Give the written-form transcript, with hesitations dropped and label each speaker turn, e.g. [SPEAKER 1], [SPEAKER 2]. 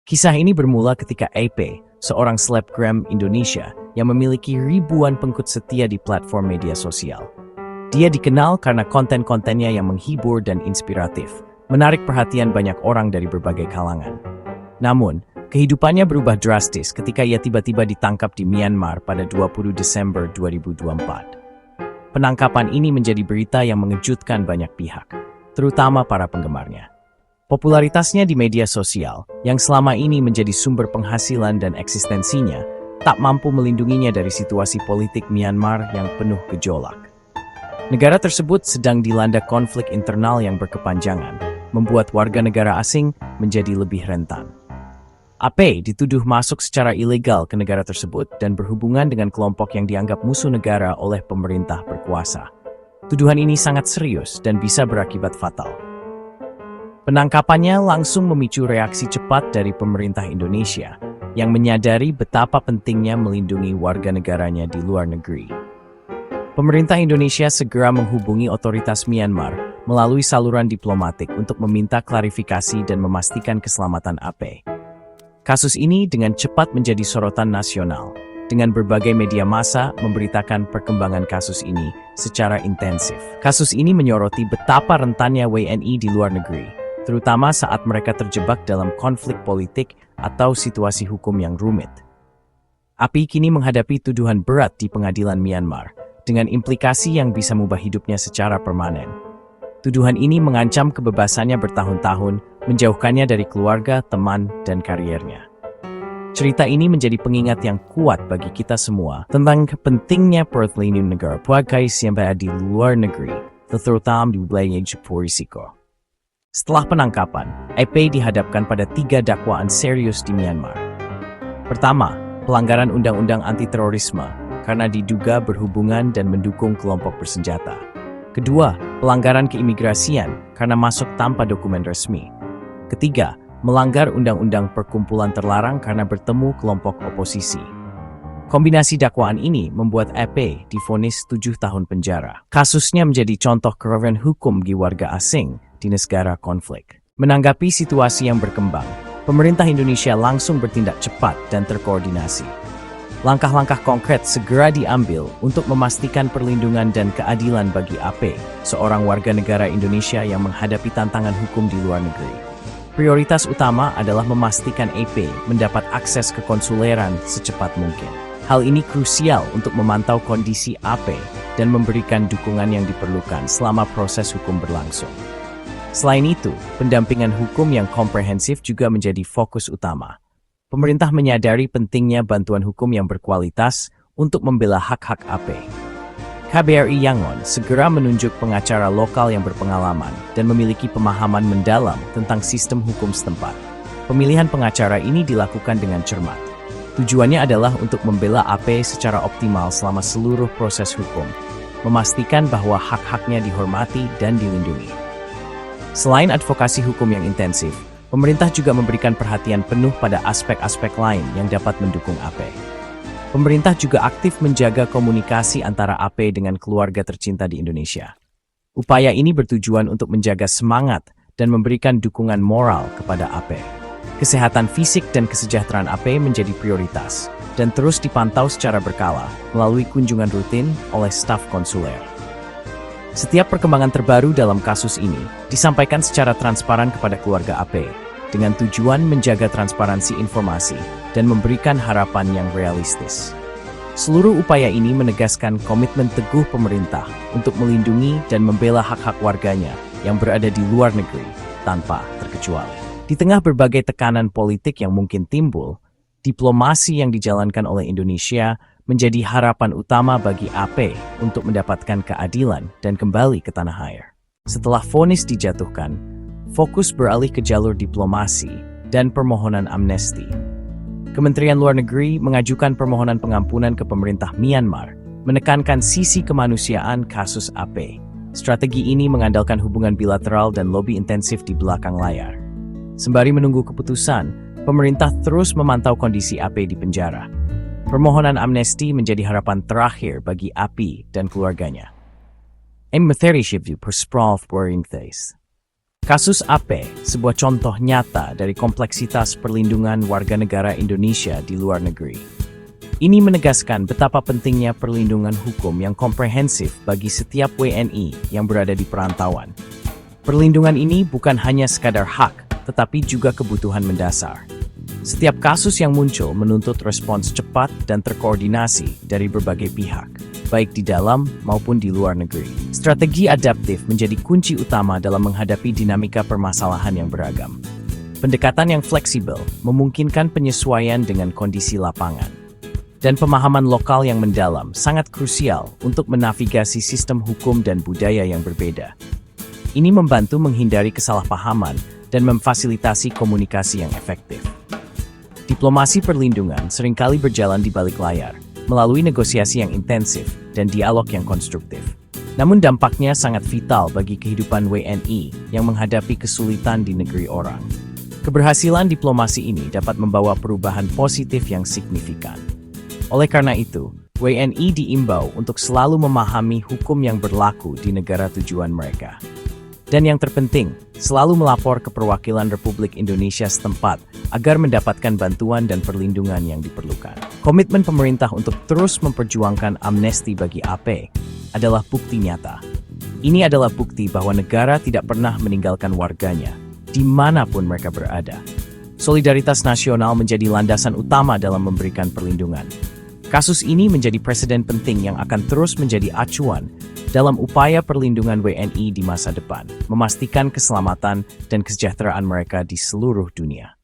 [SPEAKER 1] Kisah ini bermula ketika AP, seorang selebgram Indonesia yang memiliki ribuan pengikut setia di platform media sosial. Dia dikenal karena konten-kontennya yang menghibur dan inspiratif, menarik perhatian banyak orang dari berbagai kalangan. Namun, kehidupannya berubah drastis ketika ia tiba-tiba ditangkap di Myanmar pada 20 Desember 2024. Penangkapan ini menjadi berita yang mengejutkan banyak pihak, terutama para penggemarnya. Popularitasnya di media sosial, yang selama ini menjadi sumber penghasilan dan eksistensinya, tak mampu melindunginya dari situasi politik Myanmar yang penuh gejolak. Negara tersebut sedang dilanda konflik internal yang berkepanjangan, membuat warga negara asing menjadi lebih rentan. AP dituduh masuk secara ilegal ke negara tersebut dan berhubungan dengan kelompok yang dianggap musuh negara oleh pemerintah berkuasa. Tuduhan ini sangat serius dan bisa berakibat fatal. Penangkapannya langsung memicu reaksi cepat dari pemerintah Indonesia yang menyadari betapa pentingnya melindungi warga negaranya di luar negeri. Pemerintah Indonesia segera menghubungi otoritas Myanmar melalui saluran diplomatik untuk meminta klarifikasi dan memastikan keselamatan AP. Kasus ini dengan cepat menjadi sorotan nasional, dengan berbagai media massa memberitakan perkembangan kasus ini secara intensif. Kasus ini menyoroti betapa rentannya WNI di luar negeri, terutama saat mereka terjebak dalam konflik politik atau situasi hukum yang rumit. AP kini menghadapi tuduhan berat di pengadilan Myanmar, dengan implikasi yang bisa mengubah hidupnya secara permanen. Tuduhan ini mengancam kebebasannya bertahun-tahun, menjauhkannya dari keluarga, teman, dan kariernya. Cerita ini menjadi pengingat yang kuat bagi kita semua tentang pentingnya perlindungan negara bagi yang berada di luar negeri, terutama di wilayah yang berisiko. Setelah penangkapan, AP dihadapkan pada 3 dakwaan serius di Myanmar. Pertama, pelanggaran undang-undang anti-terorisme karena diduga berhubungan dan mendukung kelompok bersenjata. Kedua, pelanggaran keimigrasian karena masuk tanpa dokumen resmi. Ketiga, melanggar undang-undang perkumpulan terlarang karena bertemu kelompok oposisi. Kombinasi dakwaan ini membuat AP divonis 7 tahun penjara. Kasusnya menjadi contoh kekerasan hukum bagi warga asing di negara konflik. Menanggapi situasi yang berkembang, pemerintah Indonesia langsung bertindak cepat dan terkoordinasi. Langkah-langkah konkret segera diambil untuk memastikan perlindungan dan keadilan bagi AP, seorang warga negara Indonesia yang menghadapi tantangan hukum di luar negeri. Prioritas utama adalah memastikan AP mendapat akses ke konsuleran secepat mungkin. Hal ini krusial untuk memantau kondisi AP dan memberikan dukungan yang diperlukan selama proses hukum berlangsung. Selain itu, pendampingan hukum yang komprehensif juga menjadi fokus utama. Pemerintah menyadari pentingnya bantuan hukum yang berkualitas untuk membela hak-hak AP. KBRI Yangon segera menunjuk pengacara lokal yang berpengalaman dan memiliki pemahaman mendalam tentang sistem hukum setempat. Pemilihan pengacara ini dilakukan dengan cermat. Tujuannya adalah untuk membela AP secara optimal selama seluruh proses hukum, memastikan bahwa hak-haknya dihormati dan dilindungi. Selain advokasi hukum yang intensif, pemerintah juga memberikan perhatian penuh pada aspek-aspek lain yang dapat mendukung AP. Pemerintah juga aktif menjaga komunikasi antara AP dengan keluarga tercinta di Indonesia. Upaya ini bertujuan untuk menjaga semangat dan memberikan dukungan moral kepada AP. Kesehatan fisik dan kesejahteraan AP menjadi prioritas dan terus dipantau secara berkala melalui kunjungan rutin oleh staf konsuler. Setiap perkembangan terbaru dalam kasus ini disampaikan secara transparan kepada keluarga AP dengan tujuan menjaga transparansi informasi dan memberikan harapan yang realistis. Seluruh upaya ini menegaskan komitmen teguh pemerintah untuk melindungi dan membela hak-hak warganya yang berada di luar negeri tanpa terkecuali. Di tengah berbagai tekanan politik yang mungkin timbul, diplomasi yang dijalankan oleh Indonesia menjadi harapan utama bagi AP untuk mendapatkan keadilan dan kembali ke tanah air. Setelah vonis dijatuhkan, fokus beralih ke jalur diplomasi dan permohonan amnesti. Kementerian Luar Negeri mengajukan permohonan pengampunan ke pemerintah Myanmar, menekankan sisi kemanusiaan kasus AP. Strategi ini mengandalkan hubungan bilateral dan lobi intensif di belakang layar. Sembari menunggu keputusan, pemerintah terus memantau kondisi AP di penjara. Permohonan amnesti menjadi harapan terakhir bagi AP dan keluarganya. Materi Shivyu per Sprawl Worrying Face. Kasus AP, sebuah contoh nyata dari kompleksitas perlindungan warga negara Indonesia di luar negeri. Ini menegaskan betapa pentingnya perlindungan hukum yang komprehensif bagi setiap WNI yang berada di perantauan. Perlindungan ini bukan hanya sekadar hak, tetapi juga kebutuhan mendasar. Setiap kasus yang muncul menuntut respons cepat dan terkoordinasi dari berbagai pihak, baik di dalam maupun di luar negeri. Strategi adaptif menjadi kunci utama dalam menghadapi dinamika permasalahan yang beragam. Pendekatan yang fleksibel memungkinkan penyesuaian dengan kondisi lapangan. Dan pemahaman lokal yang mendalam sangat krusial untuk menavigasi sistem hukum dan budaya yang berbeda. Ini membantu menghindari kesalahpahaman dan memfasilitasi komunikasi yang efektif. Diplomasi perlindungan seringkali berjalan di balik layar, melalui negosiasi yang intensif dan dialog yang konstruktif. Namun dampaknya sangat vital bagi kehidupan WNI yang menghadapi kesulitan di negeri orang. Keberhasilan diplomasi ini dapat membawa perubahan positif yang signifikan. Oleh karena itu, WNI diimbau untuk selalu memahami hukum yang berlaku di negara tujuan mereka. Dan yang terpenting, selalu melapor ke perwakilan Republik Indonesia setempat agar mendapatkan bantuan dan perlindungan yang diperlukan. Komitmen pemerintah untuk terus memperjuangkan amnesti bagi AP adalah bukti nyata. Ini adalah bukti bahwa negara tidak pernah meninggalkan warganya, dimanapun mereka berada. Solidaritas nasional menjadi landasan utama dalam memberikan perlindungan. Kasus ini menjadi preseden penting yang akan terus menjadi acuan dalam upaya perlindungan WNI di masa depan, memastikan keselamatan dan kesejahteraan mereka di seluruh dunia.